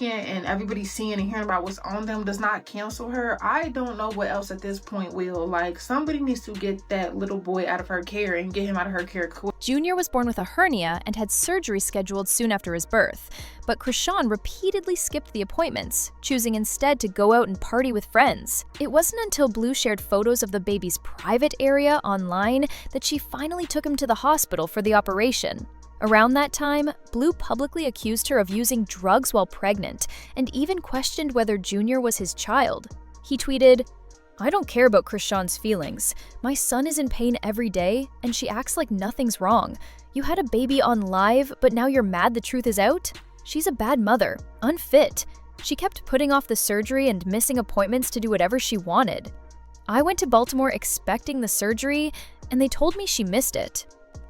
and everybody seeing and hearing about what's on them does not cancel her, I don't know what else at this point will. Like, somebody needs to get that little boy out of her care and get him out of her care quick. Junior was born with a hernia and had surgery scheduled soon after his birth, but Chrisean repeatedly skipped the appointments, choosing instead to go out and party with friends. It wasn't until Blue shared photos of the baby's private area online that she finally took him to the hospital for the operation. Around that time, Blue publicly accused her of using drugs while pregnant and even questioned whether Junior was his child. He tweeted, "I don't care about Chrisean's feelings. My son is in pain every day, and she acts like nothing's wrong. You had a baby on live, but now you're mad the truth is out? She's a bad mother, unfit. She kept putting off the surgery and missing appointments to do whatever she wanted. I went to Baltimore expecting the surgery, and they told me she missed it."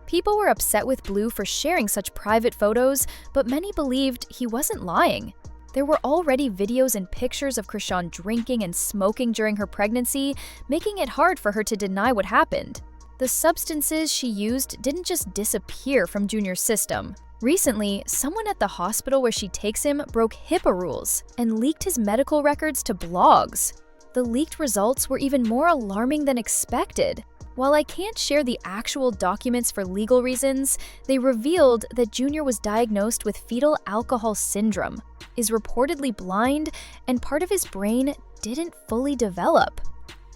People were upset with Blue for sharing such private photos, but many believed he wasn't lying. There were already videos and pictures of Chrisean drinking and smoking during her pregnancy, making it hard for her to deny what happened. The substances she used didn't just disappear from Junior's system. Recently, someone at the hospital where she takes him broke HIPAA rules and leaked his medical records to blogs. The leaked results were even more alarming than expected. While I can't share the actual documents for legal reasons, they revealed that Junior was diagnosed with fetal alcohol syndrome, is reportedly blind, and part of his brain didn't fully develop.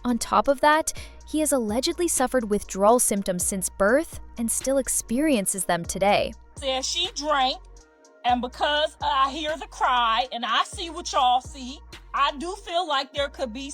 On top of that, he has allegedly suffered withdrawal symptoms since birth and still experiences them today. Says she drank, and because I hear the cry and I see what y'all see, I do feel like there could be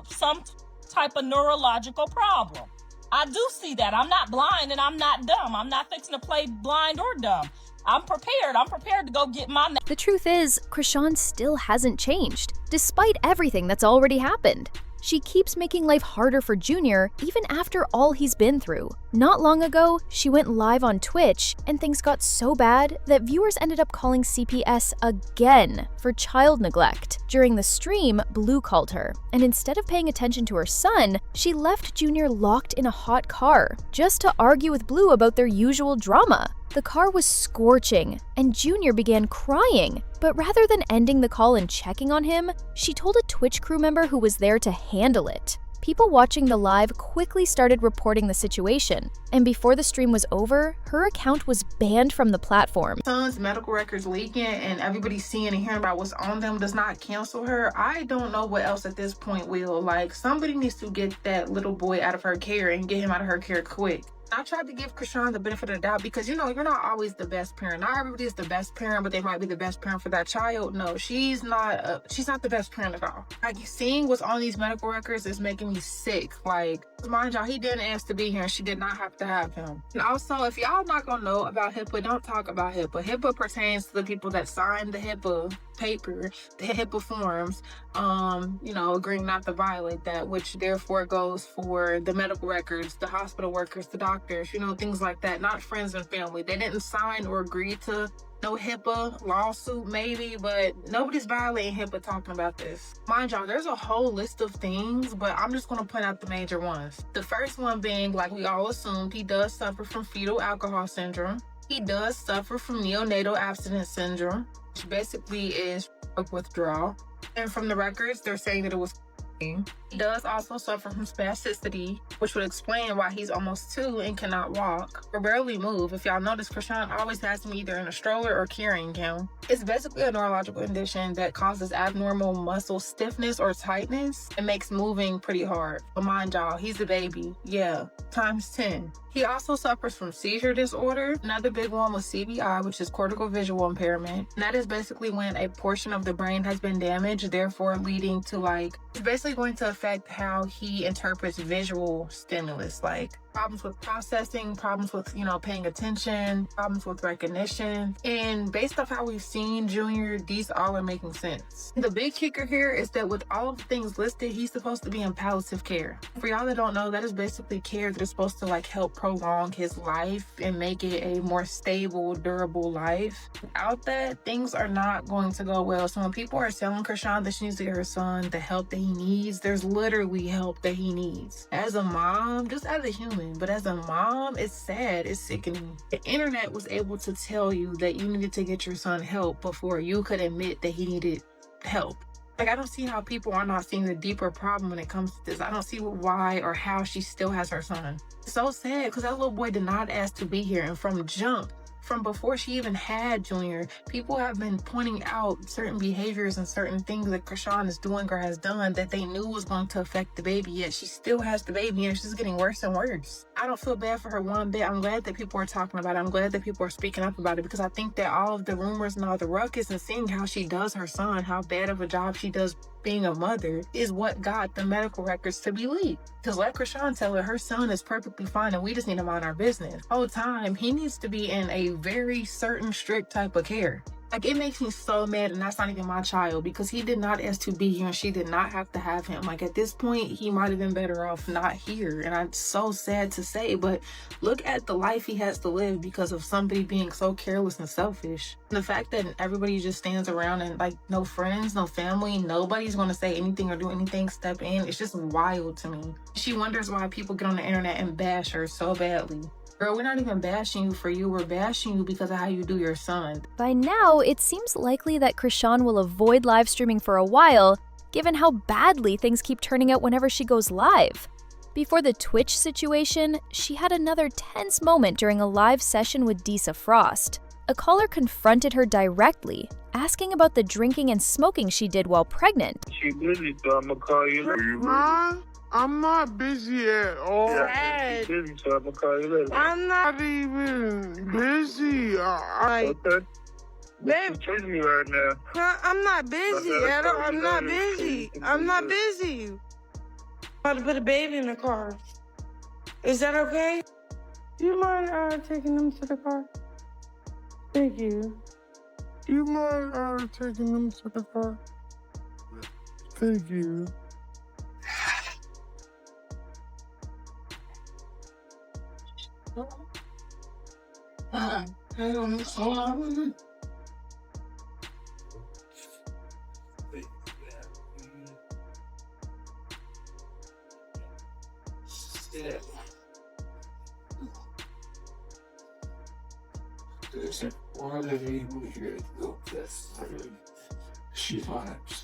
some type of neurological problem. I do see that. I'm not blind and I'm not dumb. I'm not fixing to play blind or dumb. I'm prepared. I'm prepared to go get my... The truth is, Chrisean still hasn't changed, despite everything that's already happened. She keeps making life harder for Junior even after all he's been through. Not long ago, she went live on Twitch, and things got so bad that viewers ended up calling CPS again for child neglect. During the stream, Blue called her, and instead of paying attention to her son, she left Junior locked in a hot car, just to argue with Blue about their usual drama. The car was scorching, and Junior began crying. But rather than ending the call and checking on him, she told a Twitch crew member who was there to handle it. People watching the live quickly started reporting the situation, and before the stream was over, her account was banned from the platform. Son's medical records leaking and everybody seeing and hearing about what's on them does not cancel her. I don't know what else at this point will. Like, somebody needs to get that little boy out of her care and get him out of her care quick. I tried to give Chrisean the benefit of the doubt because, you're not always the best parent. Not everybody is the best parent, but they might be the best parent for that child. No, she's not the best parent at all. Like, seeing what's on these medical records is making me sick. Like, mind y'all, he didn't ask to be here and she did not have to have him. And also, if y'all not gonna know about HIPAA, don't talk about HIPAA. HIPAA pertains to the people that signed the HIPAA paper, the HIPAA forms, agreeing not to violate that, which therefore goes for the medical records, the hospital workers, the doctors, things like that, not friends and family. They didn't sign or agree to no HIPAA lawsuit maybe, but nobody's violating HIPAA talking about this. Mind y'all, there's a whole list of things, but I'm just going to point out the major ones. The first one being, like we all assumed, he does suffer from fetal alcohol syndrome. He does suffer from neonatal abstinence syndrome, which basically is withdrawal. And from the records, they're saying that it was. He does also suffer from spasticity, which would explain why he's almost 2 and cannot walk or barely move. If y'all notice, Chrisean always has him either in a stroller or carrying him. It's basically a neurological condition that causes abnormal muscle stiffness or tightness and makes moving pretty hard. But mind y'all, he's a baby. Yeah, times 10. He also suffers from seizure disorder. Another big one was CVI, which is cortical visual impairment. And that is basically when a portion of the brain has been damaged, therefore leading to it's basically going to affect how he interprets visual stimulus, like problems with processing, problems with, paying attention, problems with recognition. And based off how we've seen Junior, these all are making sense. The big kicker here is that with all of the things listed, he's supposed to be in palliative care. For y'all that don't know, that is basically care that is supposed to help prolong his life and make it a more stable, durable life. Without that, things are not going to go well. So when people are telling Chrisean that she needs to get her son the help that he needs, there's literally help that he needs. As a mom, just as a human, feeling. But as a mom, it's sad, it's sickening. The internet was able to tell you that you needed to get your son help before you could admit that he needed help. Like, I don't see how people are not seeing the deeper problem when it comes to this. I don't see why or how she still has her son. It's so sad because that little boy did not ask to be here. And from jump, from before she even had Junior, people have been pointing out certain behaviors and certain things that Chrisean is doing or has done that they knew was going to affect the baby, yet she still has the baby and she's getting worse and worse. I don't feel bad for her one bit. I'm glad that people are talking about it. I'm glad that people are speaking up about it because I think that all of the rumors and all the ruckus and seeing how she does her son, how bad of a job she does being a mother, is what got the medical records to be leaked. Because let Chrisean tell her son is perfectly fine and we just need to mind our business. Whole time, he needs to be in a very certain strict type of care. Like, it makes me so mad, and that's not even my child, because he did not ask to be here and she did not have to have him. Like, at this point, he might have been better off not here. And I'm so sad to say, but look at the life he has to live because of somebody being so careless and selfish. The fact that everybody just stands around and, like, no friends, no family, nobody's going to say anything or do anything, step in, it's just wild to me. She wonders why people get on the internet and bash her so badly. Girl, we're not even bashing you for you. We're bashing you because of how you do your son. By now, it seems likely that Chrisean will avoid live streaming for a while, given how badly things keep turning out whenever she goes live. Before the Twitch situation, she had another tense moment during a live session with Disa Frost. A caller confronted her directly, asking about the drinking and smoking she did while pregnant. She busy, so I'm gonna call you later. Huh? I'm not busy at all. Yeah, she's busy, so I'm gonna call you later. I'm not even busy. Okay. Babe, She's chasing me right now. I'm not busy at all. I'm not busy. I'm not busy. I'm about to put a baby in the car. Is that okay? Do you mind taking them to the car? Thank you. Do you mind taking them to the car? Thank you. Hang on, hold on. She vibes.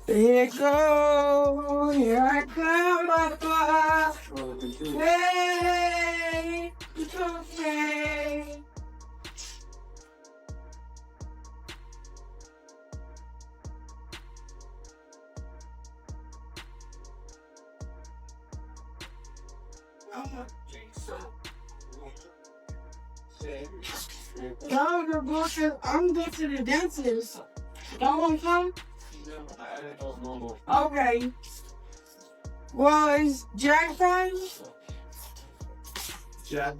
Here it go, here I come, my fly. Hey, it's okay. Y'all are bullshit. I'm going to the dentist. Y'all want to come? Okay. Well, is Jack fine? Jack.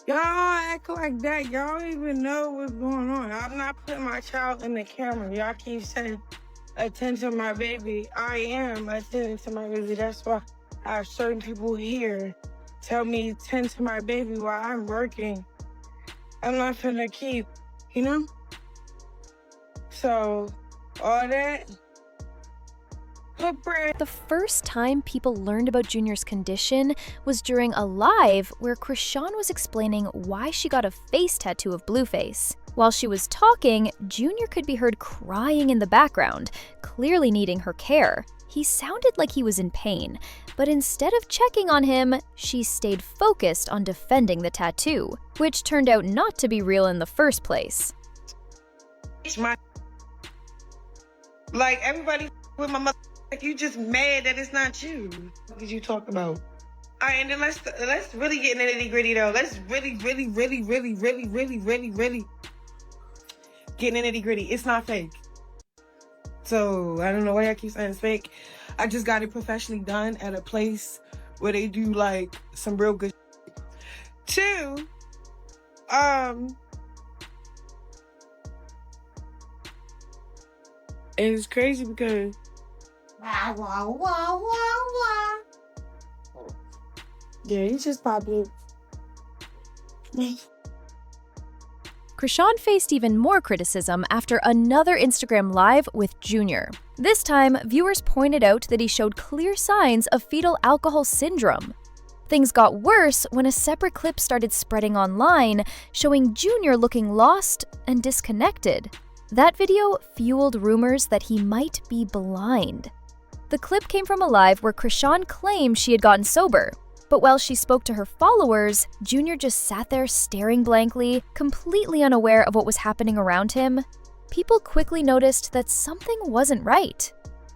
Y'all act like that. Y'all don't even know what's going on. I'm not putting my child in the camera. Y'all keep saying, attend to my baby. I am attending to my baby. That's why I have certain people here tell me attend to my baby while I'm working. I'm not finna keep, you know? So, all that, footprint. The first time people learned about Junior's condition was during a live where Chrisean was explaining why she got a face tattoo of Blueface. While she was talking, Junior could be heard crying in the background, clearly needing her care. He sounded like he was in pain, but instead of checking on him, she stayed focused on defending the tattoo, which turned out not to be real in the first place. It's my... Like, everybody with my mother, like, you just mad that it's not you. What did you talk about? All right, and then let's really get in the nitty-gritty, though. Let's really get in the nitty-gritty. It's not fake. So, I don't know why I keep saying it's fake. I just got it professionally done at a place where they do, like, some real good shit. 2, it's crazy because... Yeah, he's just popping. Chrisean faced even more criticism after another Instagram Live with Junior. This time, viewers pointed out that he showed clear signs of fetal alcohol syndrome. Things got worse when a separate clip started spreading online, showing Junior looking lost and disconnected. That video fueled rumors that he might be blind. The clip came from a live where Chrisean claimed she had gotten sober. But while she spoke to her followers, Junior just sat there staring blankly, completely unaware of what was happening around him. People quickly noticed that something wasn't right.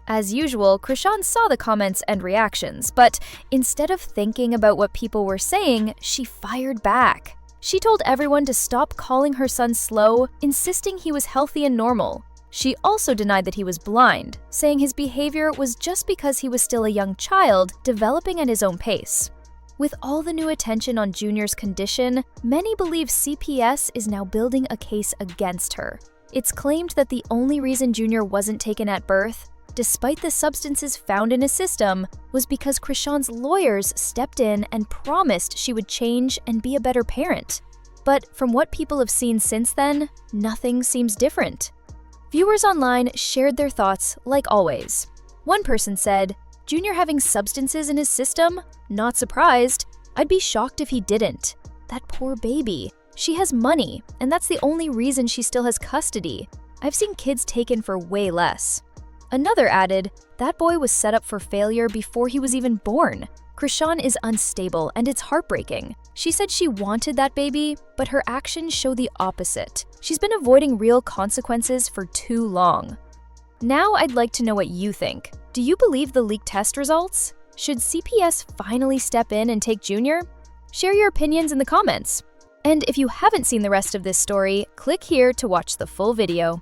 As usual, Chrisean saw the comments and reactions, but instead of thinking about what people were saying, she fired back. She told everyone to stop calling her son slow, insisting he was healthy and normal. She also denied that he was blind, saying his behavior was just because he was still a young child, developing at his own pace. With all the new attention on Junior's condition, many believe CPS is now building a case against her. It's claimed that the only reason Junior wasn't taken at birth, despite the substances found in his system, was because Chrisean's lawyers stepped in and promised she would change and be a better parent. But from what people have seen since then, nothing seems different. Viewers online shared their thoughts like always. One person said, "Junior having substances in his system? Not surprised. I'd be shocked if he didn't. That poor baby. She has money, and that's the only reason she still has custody. I've seen kids taken for way less." Another added, "That boy was set up for failure before he was even born. Chrisean is unstable, and it's heartbreaking. She said she wanted that baby, but her actions show the opposite. She's been avoiding real consequences for too long." Now I'd like to know what you think. Do you believe the leaked test results? Should CPS finally step in and take Junior? Share your opinions in the comments. And if you haven't seen the rest of this story, click here to watch the full video.